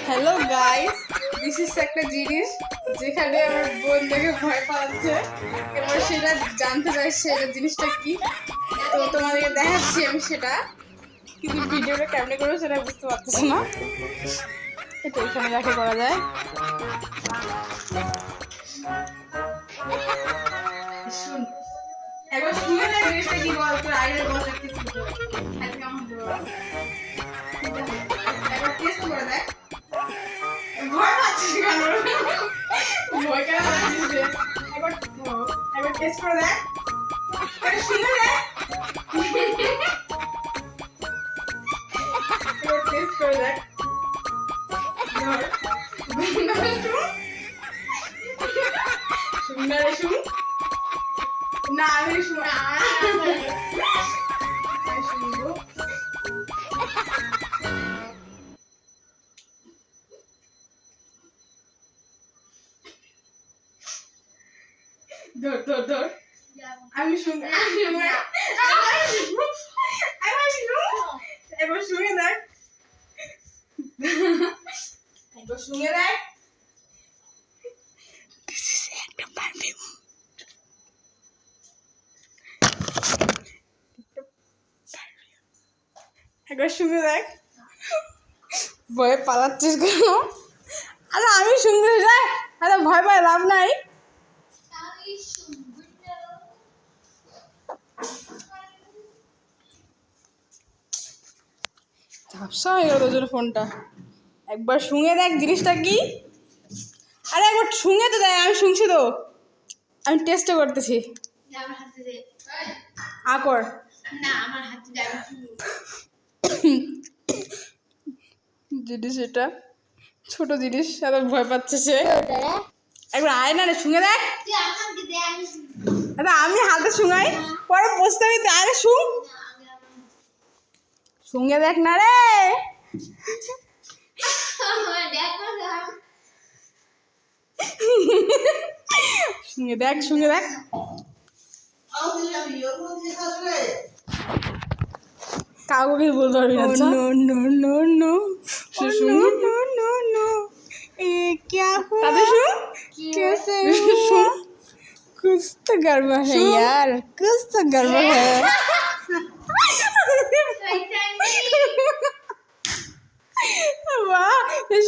Hello guys, this is একটা জিনিস যেখানে আমার বোন দেখে ভয় পাচ্ছে। এবার সেটা জানতে চাই সেটা জিনিসটা কি, তো তোমাদেরকে দেখাচ্ছি আমি সেটা, কিন্তু ভিডিওটা কেমনে করবো সেটা বুঝতে পারতেছি না। এটা এখানে রেখে করা যায়। শুন, একবার শুনে দেখ জিনিসটা কি বল, তোর আইডিয়া বল দেখতে শুনতে আজকে আমার একবার টেস্ট করে দেখ। ভয় পাচ্ছিস কেন? ভয় কেন পাচ্ছিস রে? একবার টেস্ট করে দেখ, এটা শুনে দেখ, একবার টেস্ট করে দেখ। শুননারে শুন না, আমি শুনবো। ধর ধর ধর, আমি শুনবো। একবার শুনে দেখ, একবার শুনে দেখ। This is একটা পারফিউম। একবার শুনে দেখ। ভয়ে পালাচ্ছিস কেন? আরে আমি শুনতে যাই, আরে ভয় পাই লাভ নাই। ঝাপসা হয়ে গেল তোর জন্য ফোনটা। একবার শুনে দেখ জিনিসটা কি। আরে একবার শুনে তো দেখ, আমি শুনছি তো, আমি টেস্টও করতেছি। আকর জিনিস, এটা ছোট জিনিস, এত ভয় পাচ্ছে সে। একবার আয় না রে, শুনে দেখ। আরে আমি হাতে শুঙাই, পরে পস্তাবি। আরে শুনে দেখ না রে। শুনে দেখ, শুনে দেখ। কাউকে কিছু বলতে পারবি না। No no no no no no no, ये क्या हुआ? कैसे हुआ? कुछ तो गड़बड़ है यार, कुछ तो गड़बड़ है। वाह, ये